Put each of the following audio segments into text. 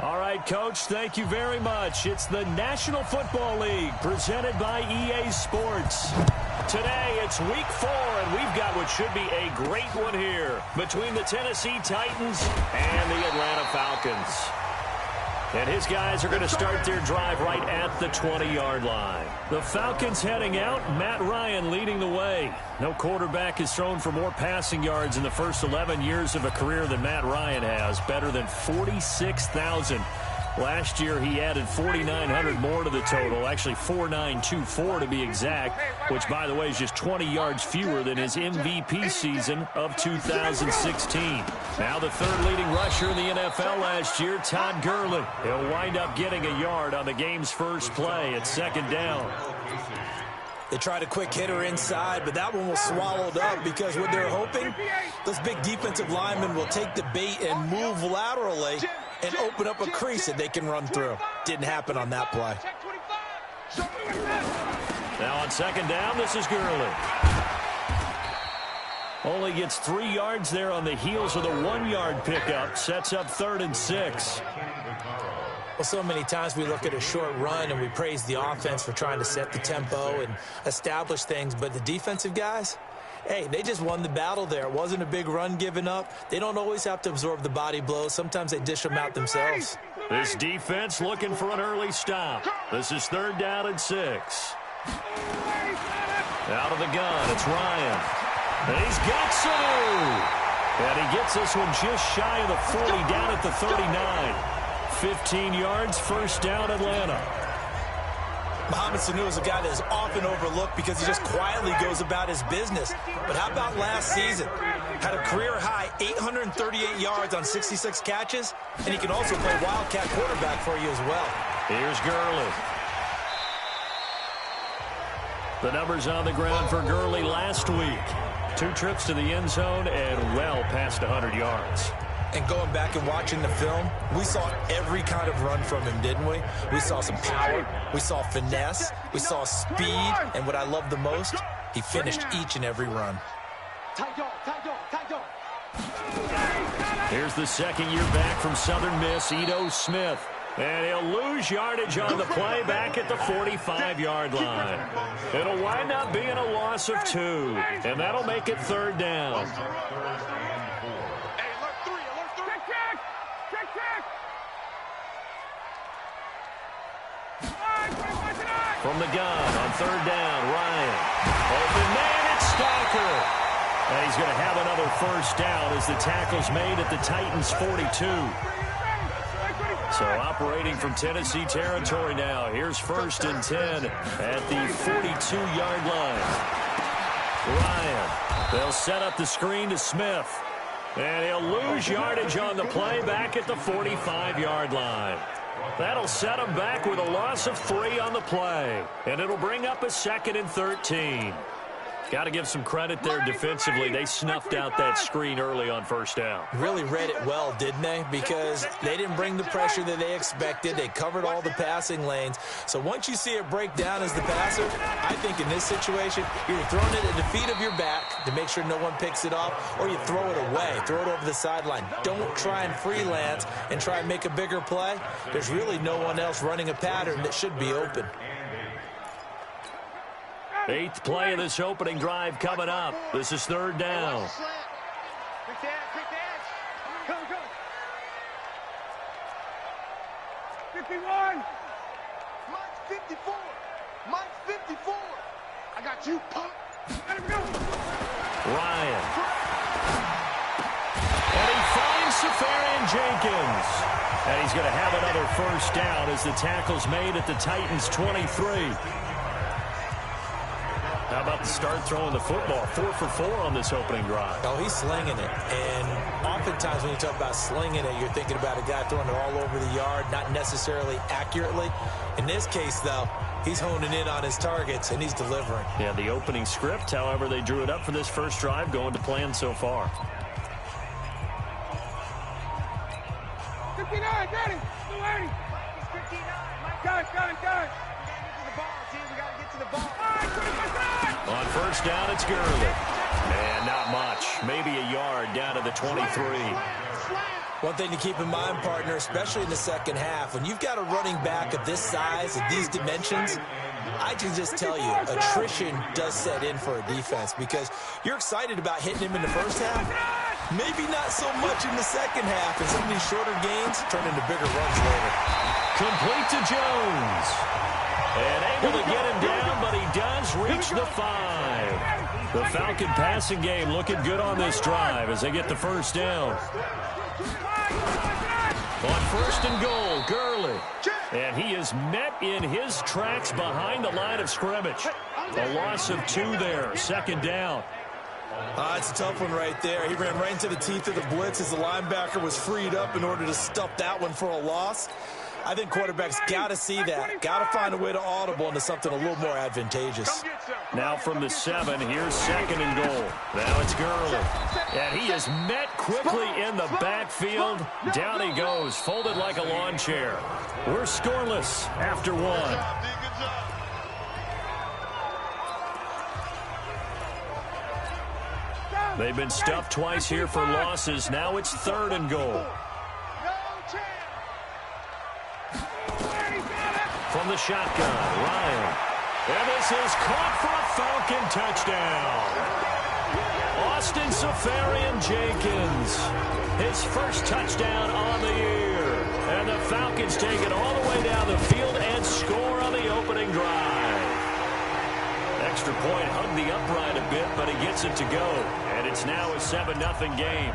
All right, Coach, thank you very much. It's the National Football League presented by EA Sports. Today, it's Week 4, and we've got what should be a great one here between the Tennessee Titans and the Atlanta Falcons. And his guys are going to start their drive right at the 20-yard line. The Falcons heading out, Matt Ryan leading the way. No quarterback has thrown for more passing yards in the first 11 years of a career than Matt Ryan has, better than 46,000. Last year, he added 4,900 more to the total, actually 4,924 to be exact, which, by the way, is just 20 yards fewer than his MVP season of 2016. Now the third leading rusher in the NFL last year, Todd Gurley. He'll wind up getting a yard on the game's first play at second down. They tried a quick hitter inside, but that one was swallowed up because what they're hoping, those big defensive linemen will take the bait and move laterally and open up a crease that they can run through. Didn't happen on that play. Now on second down, this is Gurley. Only gets 3 yards there on the heels of the 1-yard pickup. Sets up 3rd and 6. Well, so many times we look at a short run and we praise the offense for trying to set the tempo and establish things, but the defensive guys, hey, they just won the battle there. It wasn't a big run given up. They don't always have to absorb the body blows. Sometimes they dish them out themselves. This defense looking for an early stop. This is 3rd down and 6. Out of the gun, it's Ryan. And he's got Sanu. And he gets this one just shy of the 40, down at the 39. 15 yards, first down, Atlanta. Mohamed Sanu is a guy that is often overlooked because he just quietly goes about his business. But how about last season? Had a career-high 838 yards on 66 catches, and he can also play wildcat quarterback for you as well. Here's Gurley. The numbers on the ground for Gurley last week. 2 trips to the end zone and well past 100 yards. And going back and watching the film, we saw every kind of run from him, didn't we? We saw some power, we saw finesse, we saw speed, and what I love the most, he finished each and every run. Here's the second year back from Southern Miss, Ito Smith. And he'll lose yardage on the play back at the 45-yard line. It'll wind up being a loss of 2, and that'll make it 3rd down. From the gun on 3rd down, Ryan. Open man, it's Stalker. And he's going to have another first down as the tackle's made at the Titans' 42. So operating from Tennessee territory now. Here's 1st and 10 at the 42-yard line. Ryan, they'll set up the screen to Smith. And he'll lose yardage on the play back at the 45-yard line. That'll set him back with a loss of 3 on the play. And it'll bring up a 2nd and 13. Got to give some credit there defensively. They snuffed out that screen early on first down. Really read it well, didn't they? Because they didn't bring the pressure that they expected. They covered all the passing lanes. So once you see it break down as the passer, I think in this situation, you're throwing it at the feet of your back to make sure no one picks it off, or you throw it away, throw it over the sideline. Don't try and freelance and try and make a bigger play. There's really no one else running a pattern that should be open. 8th play of this opening drive coming up. This is 3rd down. Quick dash. Go. 51. Mine's 54. I got you, punk. Let him go. Ryan. And he finds Safarian Jenkins. And he's going to have another first down as the tackle's made at the Titans' 23. How about the start throwing the football? 4 for 4 on this opening drive. Oh, he's slinging it. And oftentimes when you talk about slinging it, you're thinking about a guy throwing it all over the yard, not necessarily accurately. In this case, though, he's honing in on his targets, and he's delivering. Yeah, the opening script, however, they drew it up for this first drive, going to plan so far. 59, got him. 280. 59. Got it. We got to get to the ball. On first down, it's Gurley. And not much. Maybe a yard down to the 23. One thing to keep in mind, partner, especially in the second half, when you've got a running back of this size, of these dimensions, I can just tell you, attrition does set in for a defense because you're excited about hitting him in the first half. Maybe not so much in the second half, and some of these shorter gains turn into bigger runs later. Complete to Jones. And able to get him down, but he does reach the 5. The Falcon passing game looking good on this drive as they get the first down. On first and goal, Gurley. And he is met in his tracks behind the line of scrimmage. A loss of 2 there, second down. It's a tough one right there. He ran right into the teeth of the blitz as the linebacker was freed up in order to stuff that one for a loss. I think quarterbacks got to see that. Got to find a way to audible into something a little more advantageous. Now from the 7, here's second and goal. Now it's Gurley. And he is met quickly in the backfield. Down he goes, folded like a lawn chair. We're scoreless after 1. They've been stuffed twice here for losses. Now it's third and goal. From the shotgun, Ryan. And this is caught for a Falcon touchdown. Austin Safarian-Jenkins, his first touchdown on the year. And the Falcons take it all the way down the field and score on the opening drive. Extra point hugged the upright a bit, but he gets it to go. And it's now a 7-0 game.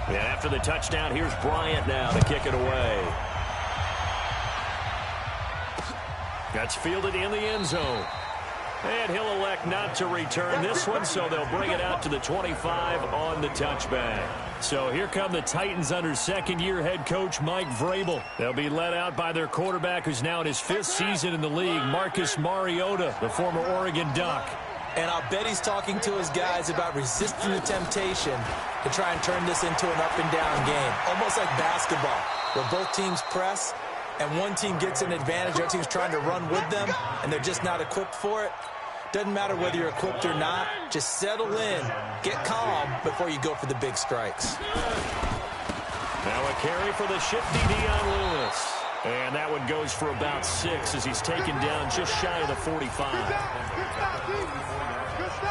And after the touchdown, here's Bryant now to kick it away. That's fielded in the end zone. And he'll elect not to return this one, so they'll bring it out to the 25 on the touchback. So here come the Titans under second-year head coach Mike Vrabel. They'll be led out by their quarterback, who's now in his 5th season in the league, Marcus Mariota, the former Oregon Duck. And I'll bet he's talking to his guys about resisting the temptation to try and turn this into an up-and-down game, almost like basketball, where both teams press, and one team gets an advantage, the other team's trying to run with them, and they're just not equipped for it. Doesn't matter whether you're equipped or not. Just settle in, get calm before you go for the big strikes. Now a carry for the shifty Dion Lewis. And that one goes for about 6 as he's taken down just shy of the 45.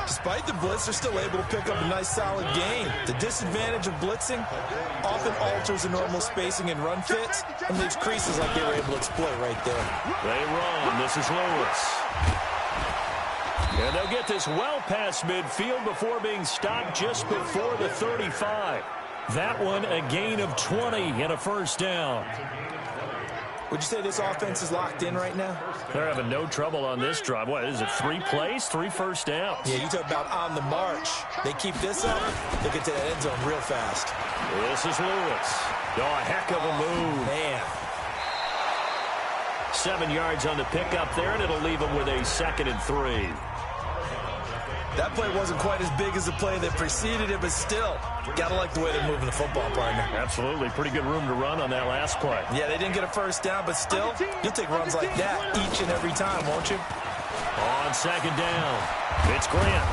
Despite the blitz, they're still able to pick up a nice solid gain. The disadvantage of blitzing often alters the normal spacing and run fits and leaves creases like they were able to exploit right there. They run. This is Lewis. And they'll get this well past midfield before being stopped just before the 35. That one a gain of 20 and a first down. Would you say this offense is locked in right now? They're having no trouble on this drive. What is it, 3 plays, 3 first downs? Yeah, you talk about on the march. They keep this up, they'll get to that end zone real fast. This is Lewis. Oh, a heck of a move. Man. 7 yards on the pickup there, and it'll leave them with a 2nd and 3. That play wasn't quite as big as the play that preceded it, but still, got to like the way they're moving the football, partner. Absolutely. Pretty good room to run on that last play. Yeah, they didn't get a first down, but still, you'll take runs like that each and every time, won't you? On 2nd down, it's Grant.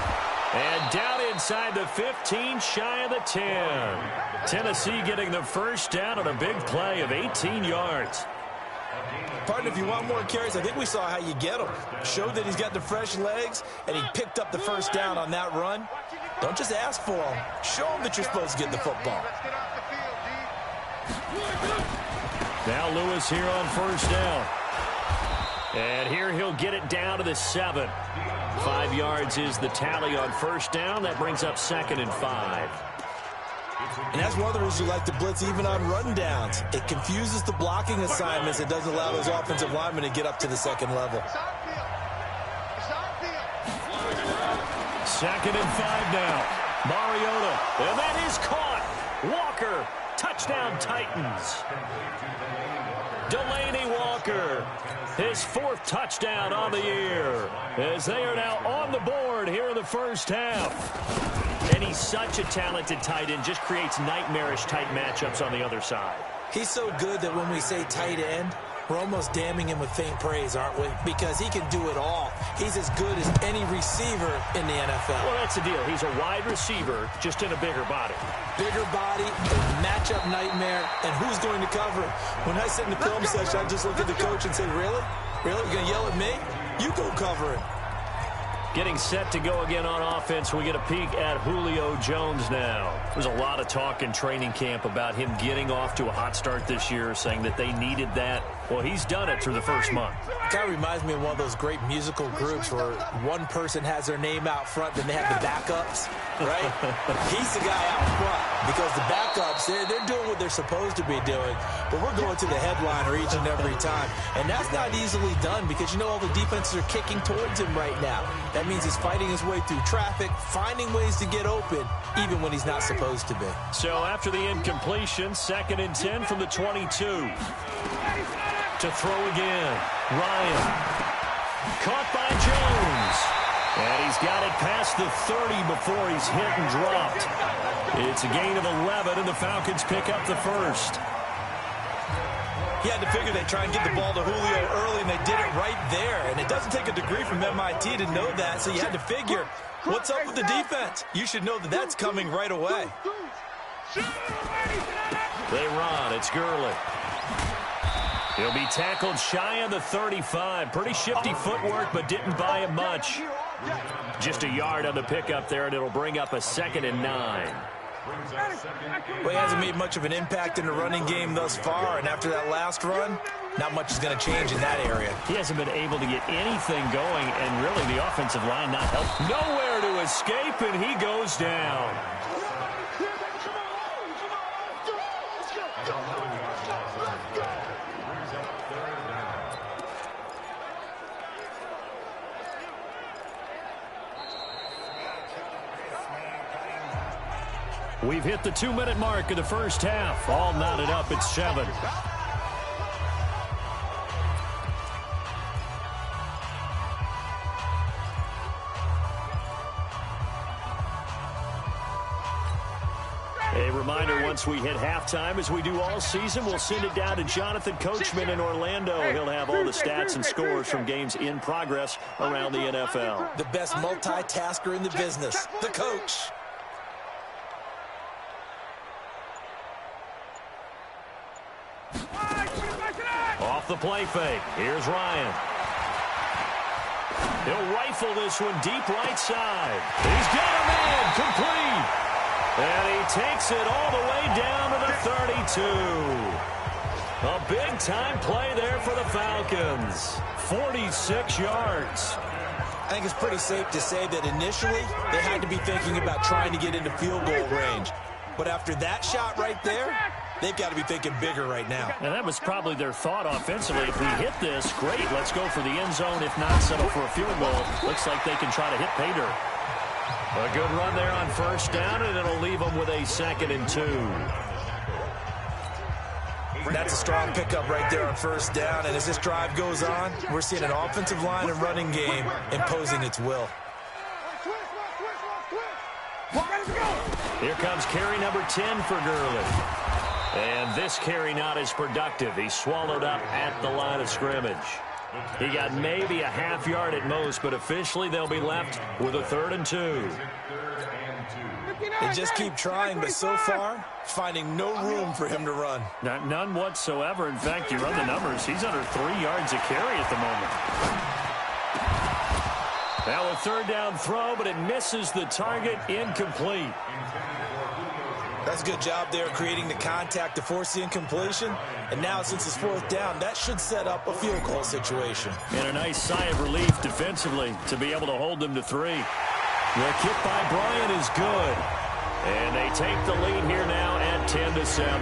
And down inside the 15, shy of the 10. Tennessee getting the first down on a big play of 18 yards. Partner, if you want more carries, I think we saw how you get them. Showed that he's got the fresh legs, and he picked up the first down on that run. Don't just ask for them. Show them that you're supposed to get the football. Now Lewis here on first down. And here he'll get it down to the 7. 5 yards is the tally on first down. That brings up 2nd and 5. And that's one of the reasons you like to blitz even on rundowns. It confuses the blocking assignments. It doesn't allow those offensive linemen to get up to the second level. 2nd and 5 now. Mariota. And that is caught. Walker. Touchdown Titans. Delaney Walker. His 4th touchdown on the year. As they are now on the board here in the first half. And he's such a talented tight end, just creates nightmarish-type matchups on the other side. He's so good that when we say tight end, we're almost damning him with faint praise, aren't we? Because he can do it all. He's as good as any receiver in the NFL. Well, that's the deal. He's a wide receiver, just in a bigger body. Bigger body, and matchup nightmare, and who's going to cover? When I sit in the film session, I just look at the coach and say, really? Really? You're going to yell at me? You go cover it. Getting set to go again on offense, we get a peek at Julio Jones now. There's a lot of talk in training camp about him getting off to a hot start this year, saying that they needed that. Well, he's done it through the first month. It kind of reminds me of one of those great musical groups where one person has their name out front, then they have the backups, right? He's the guy out front because the backups, they're doing what they're supposed to be doing, but we're going to the headliner each and every time. And that's not easily done because, you know, all the defenses are kicking towards him right now. That means he's fighting his way through traffic, finding ways to get open, even when he's not supposed to be. So after the incompletion, 2nd and 10 from the 22. To throw again. Ryan. Caught by Jones. And he's got it past the 30 before he's hit and dropped. It's a gain of 11, and the Falcons pick up the first. He had to figure they'd try and get the ball to Julio early, and they did it right there. And it doesn't take a degree from MIT to know that, so you had to figure, what's up with the defense? You should know that that's coming right away. They run. It's Gurley. He'll be tackled shy of the 35. Pretty shifty footwork, but didn't buy him much. Just a yard on the pickup there, and it'll bring up a 2nd and 9. Well, he hasn't made much of an impact in the running game thus far, and after that last run, not much is going to change in that area. He hasn't been able to get anything going, and really the offensive line not helping. Nowhere to escape, and he goes down. We've hit the 2-minute mark of the first half. All knotted up at 7. A reminder, once we hit halftime, as we do all season, we'll send it down to Jonathan Coachman in Orlando. He'll have all the stats and scores from games in progress around the NFL. The best multitasker in the business, the coach. Off the play fake. Here's Ryan. He'll rifle this one deep right side. He's got a man complete. And he takes it all the way down to the 32. A big-time play there for the Falcons. 46 yards. I think it's pretty safe to say that initially they had to be thinking about trying to get into field goal range. But after that shot right there, they've got to be thinking bigger right now. And that was probably their thought offensively. If we hit this, great, let's go for the end zone. If not, settle for a field goal. Looks like they can try to hit pay dirt. A good run there on first down, and it'll leave them with a 2nd and 2. That's a strong pickup right there on first down. And as this drive goes on, we're seeing an offensive line and running game imposing its will. Here comes carry number 10 for Gurley. And this carry not as productive. He's swallowed up at the line of scrimmage. He got maybe a half yard at most, but officially they'll be left with a 3rd and 2. They just keep trying, but so far, finding no room for him to run. None whatsoever. In fact, you run the numbers. He's under 3 yards a carry at the moment. Now a 3rd down throw, but it misses the target. Incomplete. That's a good job there creating the contact to force the incompletion. And now, since it's 4th down, that should set up a field goal situation. And a nice sigh of relief defensively to be able to hold them to 3. The kick by Bryant is good. And they take the lead here now at 10-7.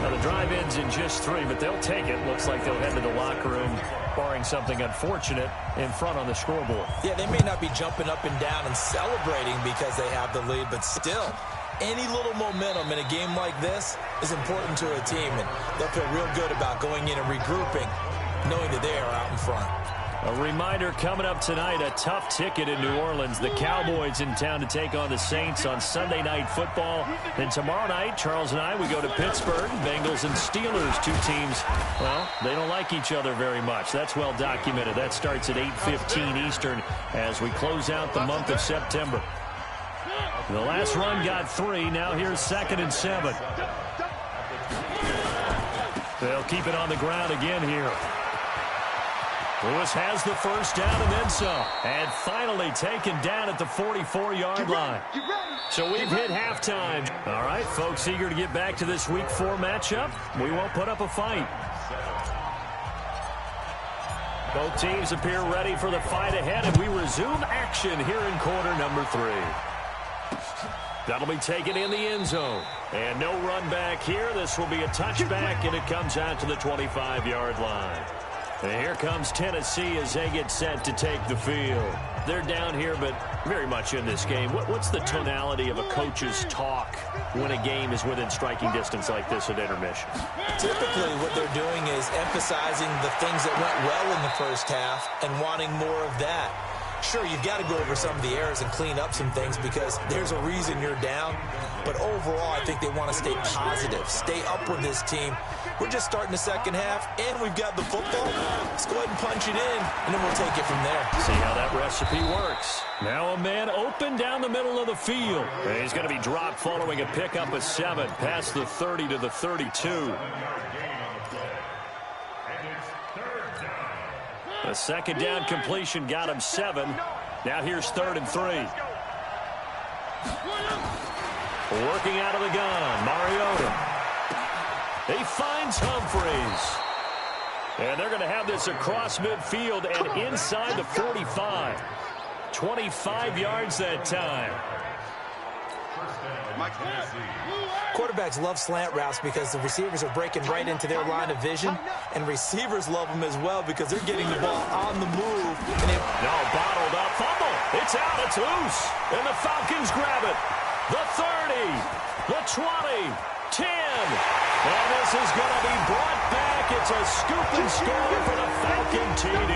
Now, the drive ends in just 3, but they'll take it. Looks like they'll head to the locker room, barring something unfortunate in front on the scoreboard. Yeah, they may not be jumping up and down and celebrating because they have the lead, but still, any little momentum in a game like this is important to a team, and they'll feel real good about going in and regrouping, knowing that they are out in front. A reminder coming up tonight, a tough ticket in New Orleans. The Cowboys in town to take on the Saints on Sunday Night Football. Then tomorrow night, Charles and I, we go to Pittsburgh. Bengals and Steelers, 2 teams, well, they don't like each other very much. That's well documented. That starts at 8:15 Eastern as we close out the month of September. The last run got 3. Now here's 2nd and 7. They'll keep it on the ground again here. Lewis has the first down and then some. And finally taken down at the 44-yard line. So we've hit halftime. All right, folks, eager to get back to this Week 4 matchup. We won't put up a fight. Both teams appear ready for the fight ahead, and we resume action here in quarter number 3. That'll be taken in the end zone. And no run back here. This will be a touchback, and it comes out to the 25-yard line. And here comes Tennessee as they get set to take the field. They're down here, but very much in this game. What's the tonality of a coach's talk when a game is within striking distance like this at intermission? Typically, what they're doing is emphasizing the things that went well in the first half and wanting more of that. Sure, you've got to go over some of the errors and clean up some things because there's a reason you're down. But overall, I think they want to stay positive, stay up with this team. We're just starting the second half, and we've got the football. Let's go ahead and punch it in, and then we'll take it from there. See how that recipe works. Now a man open down the middle of the field. And he's going to be dropped following a pickup of 7 past the 30 to the 32. A second down completion got him 7. Now here's 3rd and 3. Working out of the gun, Mariota. He finds Humphreys. And they're going to have this across midfield and inside the 45. 25 yards that time. Quarterbacks love slant routes because the receivers are breaking right into their line of vision, and receivers love them as well because they're getting the ball on the move. No, bottled up, fumble. It's out, it's loose, and the Falcons grab it. The 30, the 20, 10, and this is going to be brought back. It's a scoop and score for the Falcon TD.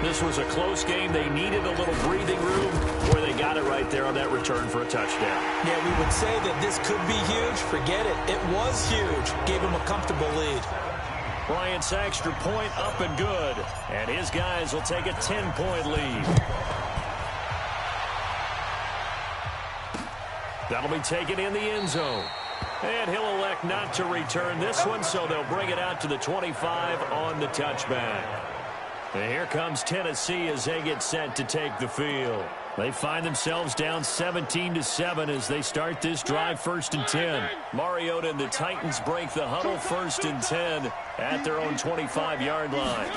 This was a close game. They needed a little breathing room where they got it right there on that return for a touchdown. Yeah, we would say that this could be huge. Forget it. It was huge. Gave him a comfortable lead. Bryant's extra point up and good. And his guys will take a 10-point lead. That'll be taken in the end zone. And he'll elect not to return this one, so they'll bring it out to the 25 on the touchback. And here comes Tennessee as they get set to take the field. They find themselves down 17-7 as they start this drive, 1st and 10. Mariota and the Titans break the huddle, 1st and 10 at their own 25-yard line.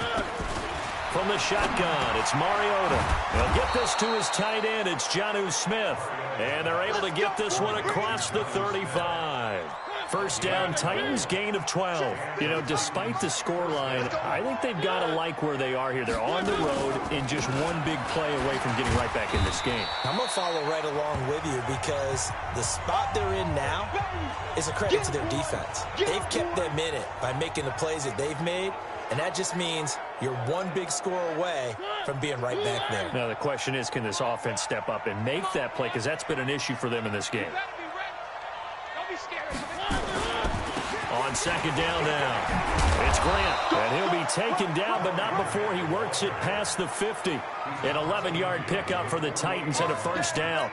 From the shotgun, it's Mariota. He'll get this to his tight end. It's Jonnu Smith. And they're able to get this one across the 35. First down, Titans, gain of 12. You know, despite the scoreline, I think they've got to like where they are here. They're on the road and just one big play away from getting right back in this game. I'm going to follow right along with you because the spot they're in now is a credit to their defense. They've kept them in it by making the plays that they've made, and that just means you're one big score away from being right back there. Now, the question is, can this offense step up and make that play? Because that's been an issue for them in this game. On second down now, it's Grant. And he'll be taken down, but not before he works it past the 50. An 11-yard pickup for the Titans and a first down.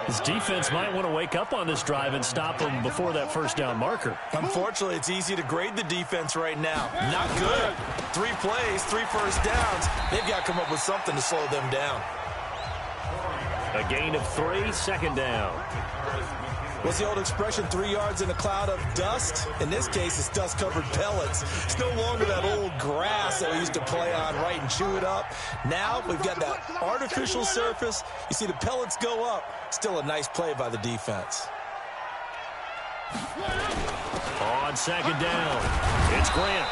His defense might want to wake up on this drive and stop him before that first down marker. Unfortunately, it's easy to grade the defense right now. Not good. 3 plays, 3 first downs. They've got to come up with something to slow them down. A gain of 3, 2nd down. What's the old expression, 3 yards in a cloud of dust? In this case, it's dust-covered pellets. It's no longer that old grass that we used to play on, right, and chew it up. Now we've got that artificial surface. You see the pellets go up. Still a nice play by the defense. On second down, it's Grant.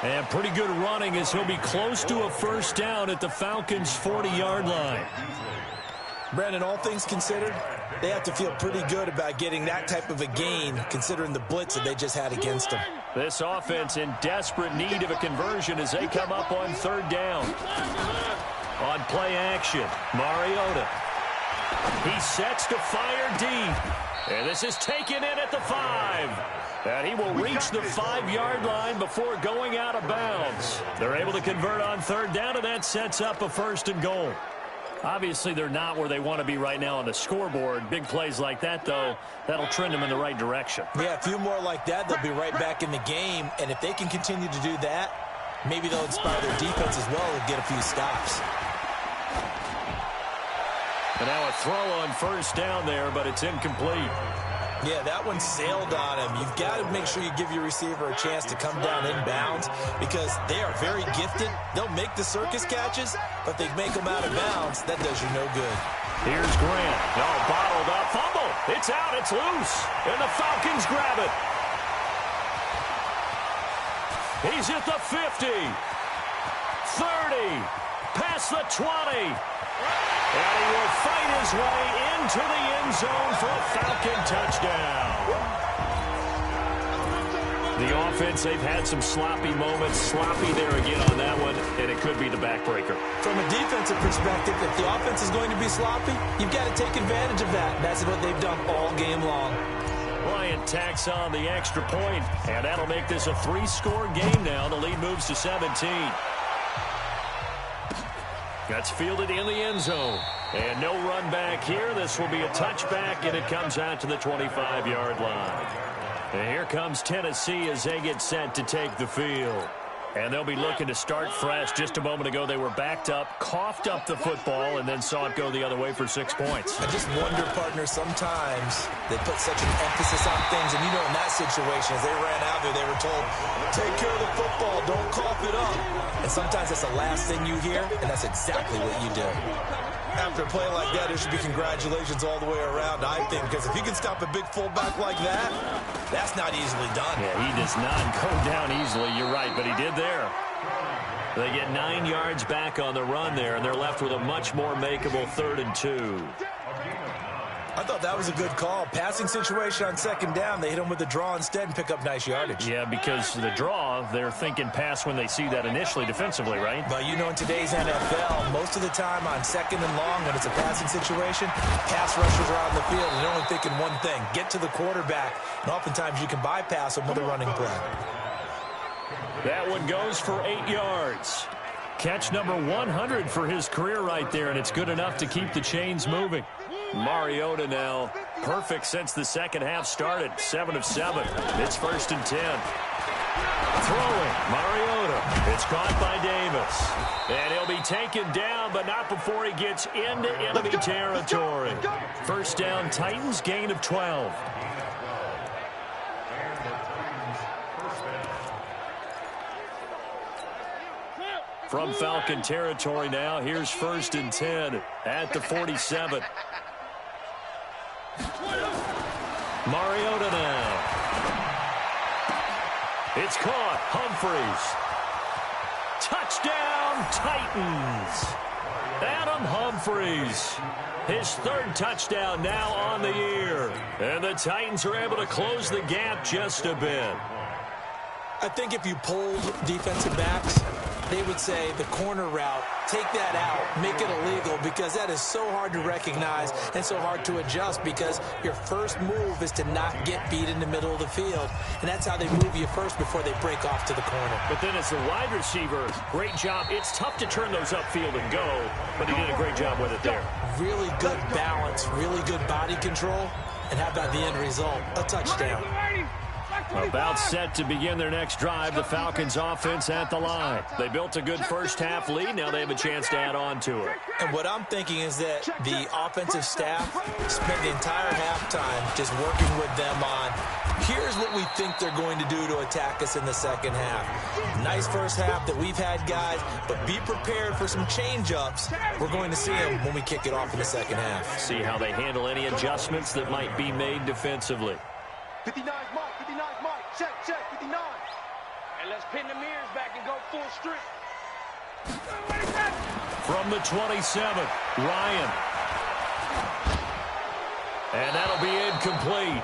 And pretty good running as he'll be close to a first down at the Falcons' 40-yard line. Brandon, all things considered, they have to feel pretty good about getting that type of a gain, considering the blitz that they just had against them. This offense in desperate need of a conversion as they come up on 3rd down. On play action, Mariota. He sets to fire deep. And this is taken in at the 5. And he will reach the 5-yard line before going out of bounds. They're able to convert on 3rd down, and that sets up a 1st and goal. Obviously, they're not where they want to be right now on the scoreboard. Big plays like that, though, that'll trend them in the right direction. Yeah, a few more like that, they'll be right back in the game. And if they can continue to do that, maybe they'll inspire their defense as well and get a few stops. And now a throw on first down there, but it's incomplete. Yeah, that one sailed on him. You've got to make sure you give your receiver a chance to come down inbounds because they are very gifted. They'll make the circus catches, but they make them out of bounds. That does you no good. Here's Grant. Oh, bottled up. Fumble. It's out. It's loose. And the Falcons grab it. He's at the 50. 30. Past the 20. And he will fight his way into the end zone for a Falcon touchdown. The offense, they've had some sloppy moments. Sloppy there again on that one, and it could be the backbreaker. From a defensive perspective, if the offense is going to be sloppy, you've got to take advantage of that. That's what they've done all game long. Bryant tacks on the extra point, and that'll make this a 3-score game now. The lead moves to 17. That's fielded in the end zone. And no run back here. This will be a touchback, and it comes out to the 25-yard line. And here comes Tennessee as they get set to take the field. And they'll be looking to start fresh. Just a moment ago, they were backed up, coughed up the football, and then saw it go the other way for 6 points. I just wonder, partner, sometimes they put such an emphasis on things. And, you know, in that situation, as they ran out there, they were told, take care of the football, don't cough it up. And sometimes that's the last thing you hear, and that's exactly what you do. After a play like that, there should be congratulations all the way around, I think, because if you can stop a big fullback like that, that's not easily done. Yeah, he does not go down easily, you're right, but he did there. They get 9 yards back on the run there, and they're left with a much more makeable 3rd and 2. I thought that was a good call. Passing situation on 2nd down, they hit him with the draw instead and pick up nice yardage. Yeah, because the draw, they're thinking pass when they see that initially defensively, right? But, you know, in today's NFL, most of the time on 2nd and long, when it's a passing situation, pass rushers are on the field, and they're only thinking one thing, get to the quarterback. And oftentimes you can bypass them with a running play. That one goes for 8 yards. Catch number 100 for his career right there, and it's good enough to keep the chains moving. Mariota now perfect since the second half started. 7 of 7. It's 1st and 10. Throwing, Mariota. It's caught by Davis. And he'll be taken down, but not before he gets into enemy territory. First down, Titans, gain of 12. From Falcon territory now, here's 1st and 10 at the 47. Mariota now. It's caught. Humphries. Touchdown, Titans. Adam Humphries. His 3rd touchdown now on the year. And the Titans are able to close the gap just a bit. I think if you polled defensive backs, they would say the corner route, take that out, make it illegal, because that is so hard to recognize and so hard to adjust, because your first move is to not get beat in the middle of the field. And that's how they move you first before they break off to the corner. But then as the wide receiver, great job. It's tough to turn those upfield and go, but he did a great job with it there. Really good balance, really good body control, and how about the end result? A touchdown. About set to begin their next drive, the Falcons offense at the line. They built a good first half lead. Now they have a chance to add on to it. And what I'm thinking is that the offensive staff spent the entire halftime just working with them on, here's what we think they're going to do to attack us in the second half. Nice first half that we've had, guys, but be prepared for some change-ups. We're going to see them when we kick it off in the second half. See how they handle any adjustments that might be made defensively. 59's Mike, 59's Mike, check, 59. And let's pin the mirrors back and go full strip. From the 27, Ryan. And that'll be incomplete.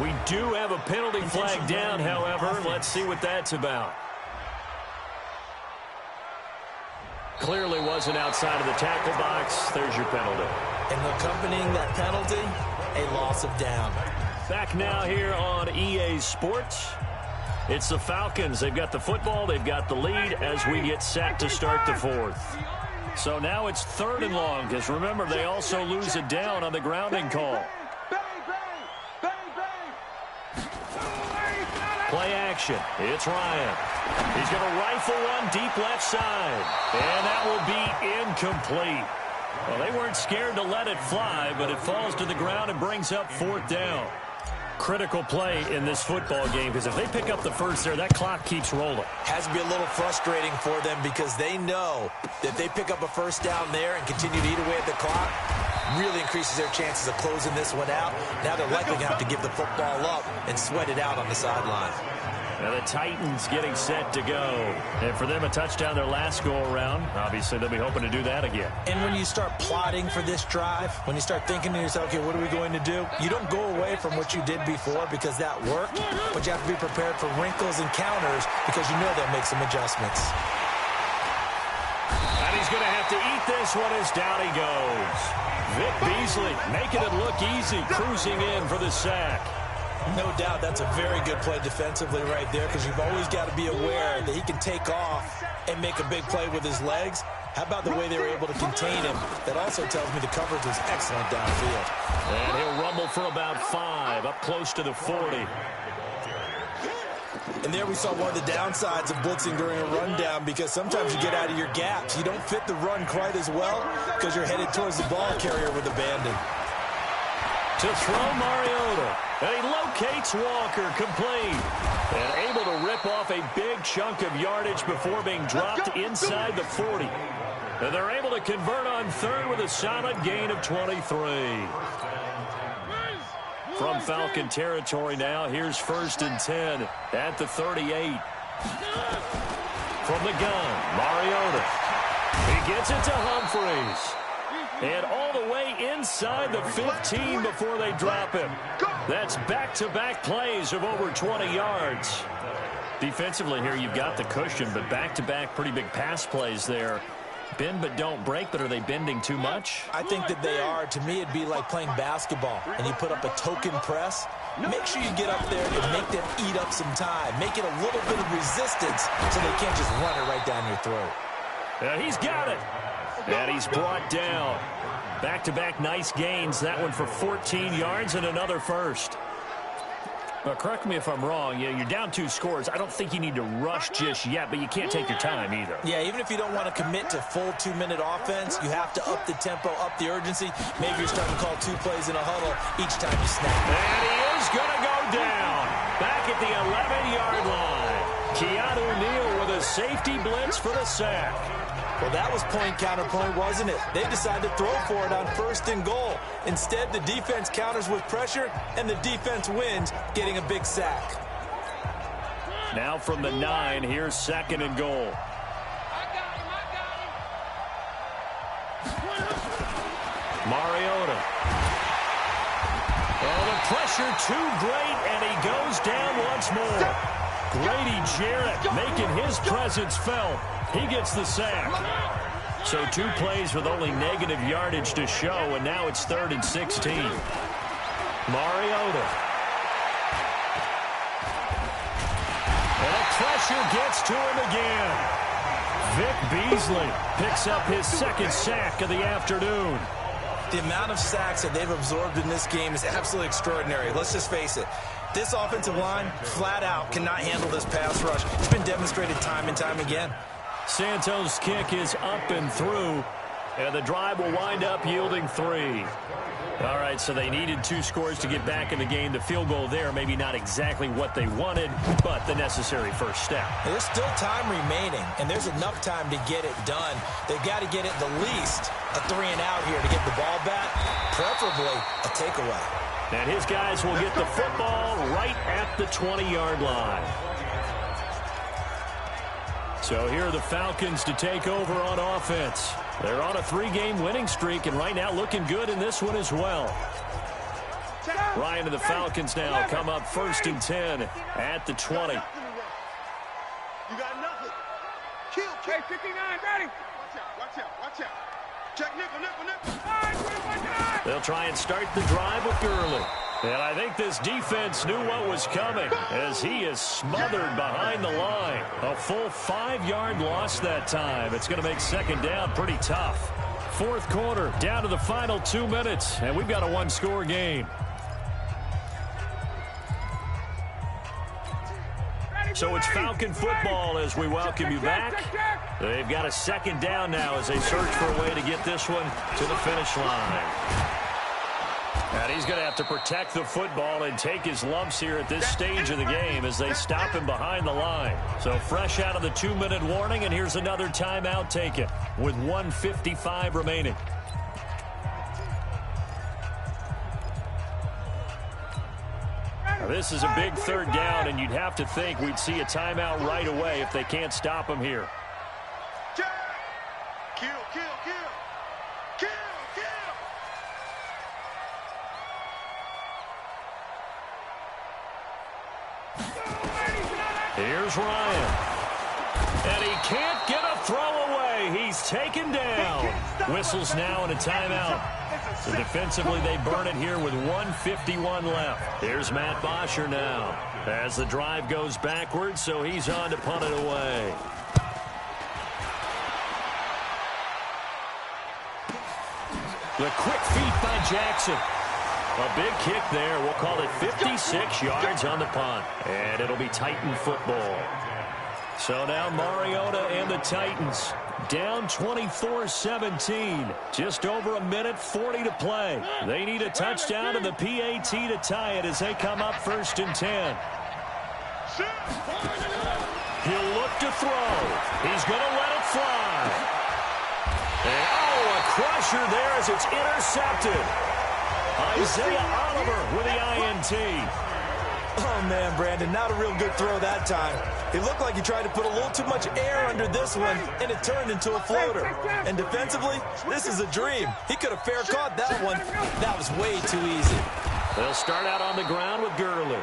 We do have a penalty flag down, however. Let's see what that's about. Clearly wasn't outside of the tackle box. There's your penalty. And accompanying that penalty, a loss of down. Back now here on EA Sports. It's the Falcons. They've got the football. They've got the lead as we get set to start the 4th. So now it's 3rd and long, because remember, they also lose a down on the grounding call. Play action. It's Ryan. He's going to rifle one deep left side. And that will be incomplete. Well, they weren't scared to let it fly, but it falls to the ground and brings up 4th down. Critical play in this football game, because if they pick up the first there, that clock keeps rolling. Has to be a little frustrating for them because they know that they pick up a first down there and continue to eat away at the clock, really increases their chances of closing this one out. Now they're likely going to have to give the football up and sweat it out on the sideline. Now the Titans getting set to go. And for them, a touchdown their last go-around. Obviously, they'll be hoping to do that again. And when you start plotting for this drive, when you start thinking to yourself, okay, what are we going to do? You don't go away from what you did before because that worked, but you have to be prepared for wrinkles and counters because you know they'll make some adjustments. And he's going to have to eat this one as down he goes. Vic Beasley making it look easy, cruising in for the sack. No doubt that's a very good play defensively right there because you've always got to be aware that he can take off and make a big play with his legs. How about the way they were able to contain him? That also tells me the coverage was excellent downfield. And he'll rumble for about 5, up close to the 40. And there we saw one of the downsides of blitzing during a rundown because sometimes you get out of your gaps. You don't fit the run quite as well because you're headed towards the ball carrier with abandon. To throw Mariota. And he locates Walker, complete. And able to rip off a big chunk of yardage before being dropped inside the 40. And they're able to convert on 3rd with a solid gain of 23. From Falcon territory now, here's 1st and 10 at the 38. From the gun, Mariota. He gets it to Humphries. And all the way inside the 15 before they drop him. That's back-to-back plays of over 20 yards. Defensively here, you've got the cushion, but back-to-back pretty big pass plays there. Bend but don't break, but are they bending too much? I think that they are. To me, it'd be like playing basketball, and you put up a token press. Make sure you get up there and make them eat up some time. Make it a little bit of resistance so they can't just run it right down your throat. He's got it. And he's brought down. Back-to-back nice gains. That one for 14 yards and another first. Well, correct me if I'm wrong. You're down 2 scores. I don't think you need to rush just yet, but you can't take your time either. Yeah, even if you don't want to commit to full 2-minute offense, you have to up the tempo, up the urgency. Maybe you're starting to call 2 plays in a huddle each time you snap. And he is going to go down. Back at the 11-yard line. Keanu Neal with a safety blitz for the sack. Well, that was point counterpoint, wasn't it? They decided to throw for it on 1st and goal. Instead, the defense counters with pressure, and the defense wins, getting a big sack. Now from the 9, here's 2nd and goal. Mariota. Oh, the pressure too great, and he goes down once more. Grady Jarrett making his presence felt. He gets the sack. So 2 plays with only negative yardage to show, and now it's 3rd and 16. Mariota. And the pressure gets to him again. Vic Beasley picks up his 2nd sack of the afternoon. The amount of sacks that they've absorbed in this game is absolutely extraordinary. Let's just face it. This offensive line, flat out, cannot handle this pass rush. It's been demonstrated time and time again. Santos' kick is up and through, and the drive will wind up yielding 3. All right, so they needed 2 scores to get back in the game. The field goal there, maybe not exactly what they wanted, but the necessary first step. There's still time remaining, and there's enough time to get it done. They've got to get it the least a 3-and-out here to get the ball back, preferably a takeaway. And his guys will get the football right at the 20-yard line. So here are the Falcons to take over on offense. They're on a 3-game winning streak, and right now looking good in this one as well. Ryan and the Falcons now come up 1st and 10 at the 20. You got nothing. Kill. Hey, 59, ready. Watch out. Check nickel. All right, 21 tonight. They'll try and start the drive with Gurley. And I think this defense knew what was coming as he is smothered behind the line. A full 5-yard loss that time. It's going to make second down pretty tough. Fourth quarter, down to the final 2 minutes, and we've got a one-score game. So it's Falcon football as we welcome you back. They've got a second down now as they search for a way to get this one to the finish line. And he's going to have to protect the football and take his lumps here at this stage of the game as they stop him behind the line. So fresh out of the 2-minute warning, and here's another timeout taken with 1:55 remaining. Now, this is a big third down, and you'd have to think we'd see a timeout right away if they can't stop him here. Kill, kill, kill. Kill, kill. Here's Ryan. And he can't get a throw away. He's taken down. Whistles now and a timeout. So defensively, they burn it here with 1:51 left. Here's Matt Bosher now as the drive goes backwards, so he's on to punt it away. The quick feet by Jackson. A big kick there. We'll call it 56 yards on the punt. And it'll be Titan football. So now Mariota and the Titans down 24-17. Just over 1:40 to play. They need a touchdown and the PAT to tie it as they come up 1st and 10. He'll look to throw. He's going to let it fly. And, oh, a crusher there as it's intercepted. Isaiah Oliver with the INT. Oh, man, Brandon, not a real good throw that time. It looked like he tried to put a little too much air under this one, and it turned into a floater. And defensively, this is a dream. He could have fair caught that one. That was way too easy. They'll start out on the ground with Gurley.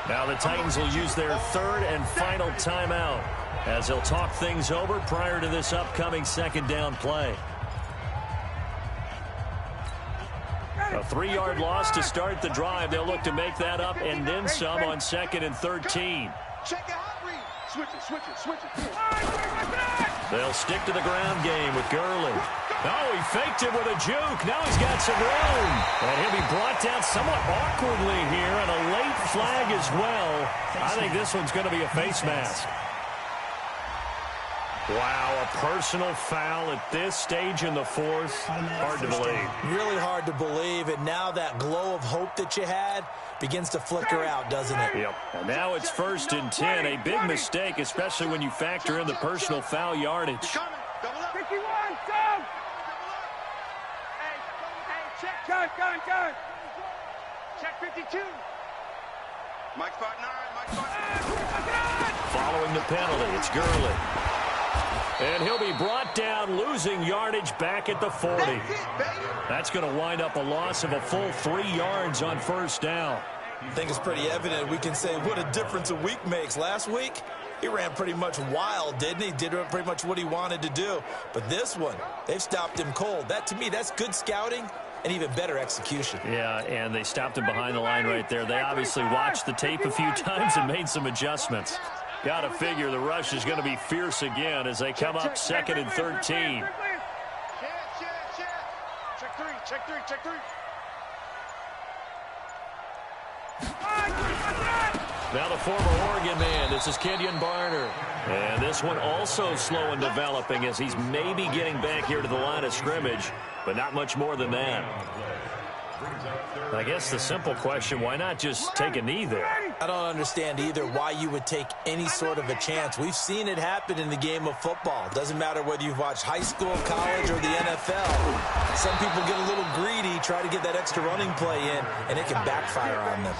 Now the Titans will use their third and final timeout as they'll talk things over prior to this upcoming second down play. A 3-yard loss to start the drive. They'll look to make that up and then some on 2nd and 13. Check it out, read. Switch it, switch it, switch it. They'll stick to the ground game with Gurley. Oh, he faked it with a juke. Now he's got some room. And he'll be brought down somewhat awkwardly here, and a late flag as well. I think this one's going to be a face mask. Wow, a personal foul at this stage in the fourth. Hard to believe. Really hard to believe, and now that glow of hope that you had begins to flicker out, doesn't it? Yep. And now it's 1st and 10. A big mistake, especially when you factor in the personal foul yardage. 51, go! Hey, check. Go. Check 52. Mike spot 9, Mike spot 9. Following the penalty, it's Gurley. And he'll be brought down, losing yardage back at the 40. That's going to wind up a loss of a full 3 yards on 1st down. I think it's pretty evident we can say what a difference a week makes. Last week, he ran pretty much wild, didn't he? Did pretty much what he wanted to do. But this one, they've stopped him cold. That, to me, that's good scouting and even better execution. Yeah, and they stopped him behind the line right there. They obviously watched the tape a few times and made some adjustments. Got to figure the rush is going to be fierce again as they come up 2nd and 13. Check three. Now the former Oregon man, this is Kenyon Barner. And this one also slow in developing as he's maybe getting back here to the line of scrimmage, but not much more than that. I guess the simple question, why not just take a knee there? I don't understand either why you would take any sort of a chance. We've seen it happen in the game of football. Doesn't matter whether you've watched high school, college, or the NFL. Some people get a little greedy, try to get that extra running play in, and it can backfire on them.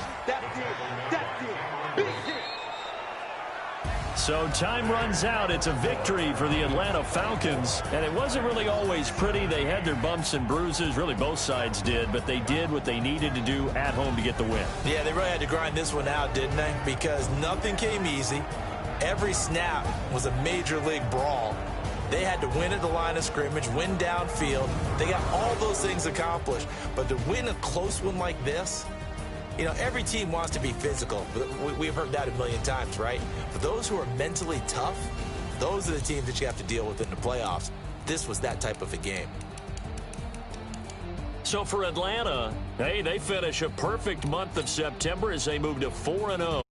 So time runs out. It's a victory for the Atlanta Falcons. And it wasn't really always pretty. They had their bumps and bruises. Really, both sides did. But they did what they needed to do at home to get the win. Yeah, they really had to grind this one out, didn't they? Because nothing came easy. Every snap was a major league brawl. They had to win at the line of scrimmage, win downfield. They got all those things accomplished. But to win a close one like this, You know, every team wants to be physical. We've heard that a million times, right? But those who are mentally tough, those are the teams that you have to deal with in the playoffs. This was that type of a game. So for Atlanta, hey, they finish a perfect month of September as they move to 4-0.